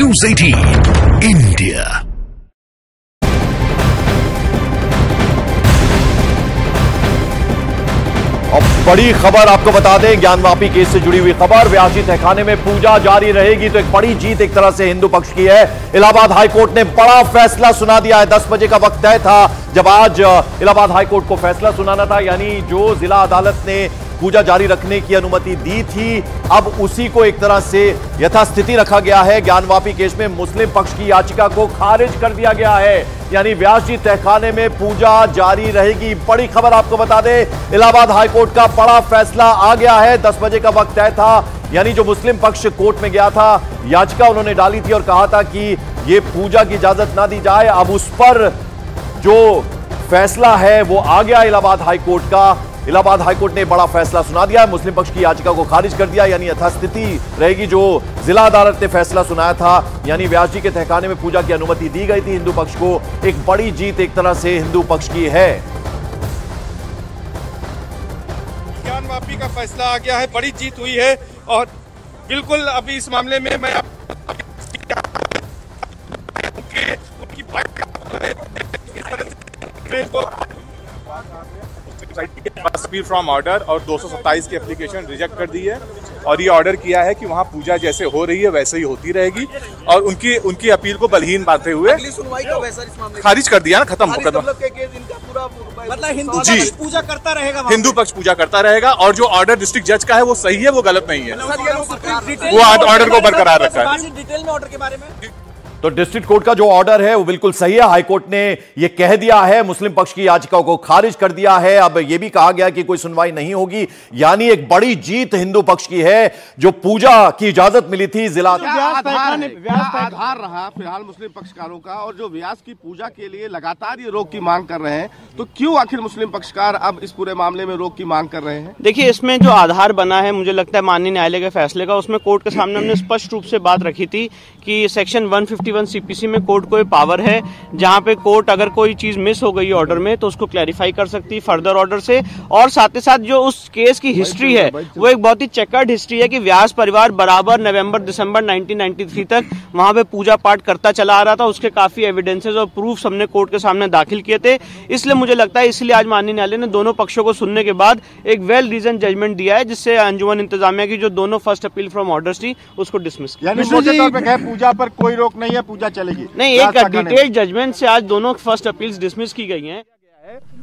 News 18 India। अब बड़ी खबर आपको बता दें, ज्ञानवापी केस से जुड़ी हुई खबर। व्यास तहखाने में पूजा जारी रहेगी तो एक बड़ी जीत एक तरह से हिंदू पक्ष की है। इलाहाबाद हाईकोर्ट ने बड़ा फैसला सुना दिया है। 10 बजे का वक्त तय था जब आज इलाहाबाद हाईकोर्ट को फैसला सुनाना था, यानी जो जिला अदालत ने पूजा जारी रखने की अनुमति दी थी, अब उसी को एक तरह से यथास्थिति रखा गया है। ज्ञानवापी केस में मुस्लिम पक्ष की याचिका को खारिज कर दिया गया है, यानी व्यास जी तहखाने में पूजा जारी रहेगी। बड़ी खबर आपको बता दें, इलाहाबाद हाईकोर्ट का बड़ा फैसला आ गया है। 10 बजे का वक्त तय था, यानी जो मुस्लिम पक्ष कोर्ट में गया था, याचिका उन्होंने डाली थी और कहा था कि यह पूजा की इजाजत ना दी जाए। अब उस पर जो फैसला है वो आ गया इलाहाबाद हाईकोर्ट का। इलाहाबाद हाईकोर्ट ने बड़ा फैसला सुना दिया है, मुस्लिम पक्ष की याचिका को खारिज कर दिया, यानी यथास्थिति रहेगी जो जिला अदालत ने फैसला सुनाया था, यानी व्यास जी के तहखाने में पूजा की अनुमति दी गई थी हिंदू पक्ष को। एक बड़ी जीत एक तरह से हिंदू पक्ष की है। ज्ञानवापी का फैसला आ गया है, बड़ी जीत हुई है और बिल्कुल अभी इस मामले में मैं अपील फ्रॉम ऑर्डर और 227 की एप्लीकेशन रिजेक्ट कर दी है और ये ऑर्डर किया है कि वहाँ पूजा जैसे हो रही है वैसे ही होती रहेगी और उनकी अपील को बलहीन पाते हुए खारिज कर दिया ना, खत्म हो गया। मतलब हिंदू पक्ष पूजा करता रहेगा, हिंदू पक्ष पूजा करता रहेगा और जो ऑर्डर डिस्ट्रिक्ट जज का है वो सही है, वो गलत नहीं है। वो ऑर्डर को बरकरार रखा है। डिटेल में ऑर्डर के बारे में तो डिस्ट्रिक्ट कोर्ट का जो ऑर्डर है वो बिल्कुल सही है। हाईकोर्ट ने ये कह दिया है, मुस्लिम पक्ष की याचिका को खारिज कर दिया है। अब ये भी कहा गया कि कोई सुनवाई नहीं होगी, यानी एक बड़ी जीत हिंदू पक्ष की है। जो पूजा की इजाजत मिली थी जिला आधार रहा फिलहाल मुस्लिम पक्षकारों का, और जो व्यास की पूजा के लिए लगातार ये रोक की मांग कर रहे हैं, तो क्यों आखिर मुस्लिम पक्षकार अब इस पूरे मामले में रोक की मांग कर रहे हैं? देखिए, इसमें जो आधार बना है, मुझे लगता है माननीय न्यायालय के फैसले का, उसमें कोर्ट के सामने हमने स्पष्ट रूप से बात रखी थी कि सेक्शन 151 सीपीसी में कोर्ट को पावर है जहां पे कोर्ट अगर कोई चीज मिस हो गई ऑर्डर में तो उसको क्लैरिफाई कर सकती है फर्दर ऑर्डर से। और साथ ही साथ जो उस केस की हिस्ट्री है वो एक बहुत ही चेकर्ड हिस्ट्री है कि व्यास परिवार बराबर नवंबर दिसंबर 1993 तक वहां पे पूजा पाठ करता चला आ रहा था। उसके काफी एविडेंसेस और प्रूफ हमने कोर्ट के सामने दाखिल किए थे। इसलिए मुझे लगता है इसलिए आज माननीय न्यायालय ने दोनों पक्षों को सुनने के बाद एक वेल रीजन जजमेंट दिया है, जिससे अंजुमन इंतजामिया की जो दोनों फर्स्ट अपील फ्रॉम ऑर्डर्स थी उसको डिसमिस किया। पूजा पर कोई रोक नहीं है, पूजा चलेगी नहीं। एक डिटेल जजमेंट से आज दोनों फर्स्ट अपील्स डिसमिस की गई हैं।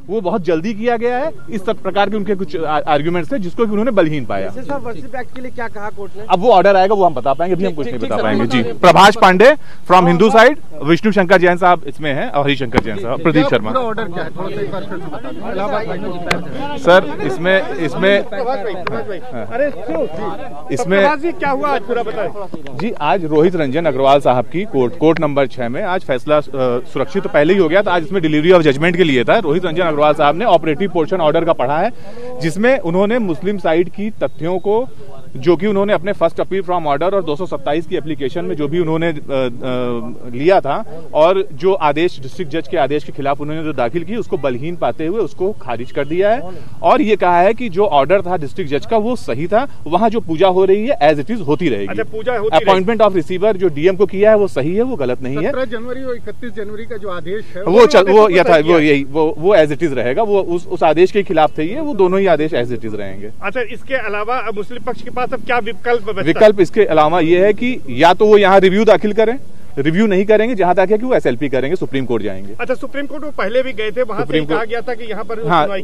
वो बहुत जल्दी किया गया है। इस प्रकार के उनके कुछ आर्ग्यूमेंट्स थे जिसको कि उन्होंने बलहीन पाया। वर्शिप एक्ट के लिए क्या कहा कोर्ट ने? अब वो ऑर्डर आएगा, वो हम बता पाएंगे, अभी हम कुछ नहीं बता पाएंगे। जी, प्रभाष पांडे फ्रॉम हिंदू साइड, विष्णु शंकर जैन साहब इसमें हैं और हरिशंकर जैन साहब, प्रदीप शर्मा। ऑर्डर क्या है सर इसमें क्या हुआ आज पूरा बताएं। जी, आज रोहित रंजन अग्रवाल साहब की कोर्ट नंबर 6 में आज फैसला सुरक्षित तो पहले ही हो गया था, आज इसमें डिलीवरी ऑफ जजमेंट के लिए था। रोहित रंजन अग्रवाल साहब ने ऑपरेटिव पोर्शन ऑर्डर का पढ़ा है, जिसमें उन्होंने मुस्लिम साइड की तथ्यों को, जो कि उन्होंने अपने फर्स्ट अपील फ्रॉम ऑर्डर और 227 की एप्लीकेशन में जो भी उन्होंने लिया था, और जो आदेश डिस्ट्रिक्ट जज के आदेश के खिलाफ उन्होंने जो दाखिल की, उसको बलहीन पाते हुए उसको खारिज कर दिया है। और ये कहा है कि जो ऑर्डर था डिस्ट्रिक्ट जज का वो सही था, वहां जो पूजा हो रही है एज इट इज होती रहेगी। अपॉइंटमेंट ऑफ रिसीवर जो डीएम को किया है वो सही है, वो गलत नहीं है। 17 जनवरी और 31 जनवरी का जो आदेश है वो एज इट इज रहेगा। वो उस आदेश के खिलाफ थे, ये वो दोनों ही आदेश एज इट इज रहेंगे। अच्छा, इसके अलावा मुस्लिम पक्ष के पास अब क्या विकल्प इसके अलावा ये है कि या तो वो यहाँ रिव्यू दाखिल करें, रिव्यू नहीं करेंगे, जहां तक है कि वो एसएलपी करेंगे, सुप्रीम कोर्ट जाएंगे। अच्छा, सुप्रीम कोर्ट वो पहले भी गए थे, वहां से कहा गया था कि यहाँ पर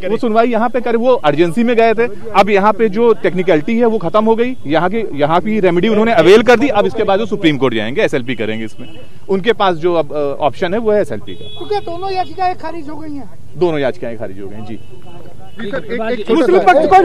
वो सुनवाई यहाँ पे करे, वो अर्जेंसी में गए थे। अब यहाँ पे जो टेक्निकलिटी है वो खत्म हो गई, यहाँ की रेमेडी उन्होंने अवेल कर दी। अब इसके बाद वो सुप्रीम कोर्ट जाएंगे, एसएलपी करेंगे। इसमें उनके पास जो अब ऑप्शन है वो है एसएलपी का। तो क्या दोनों याचिकाएं खारिज हो गई हैं? दोनों याचिकाएं खारिज हो गई जी। मुस्लिम पक्ष को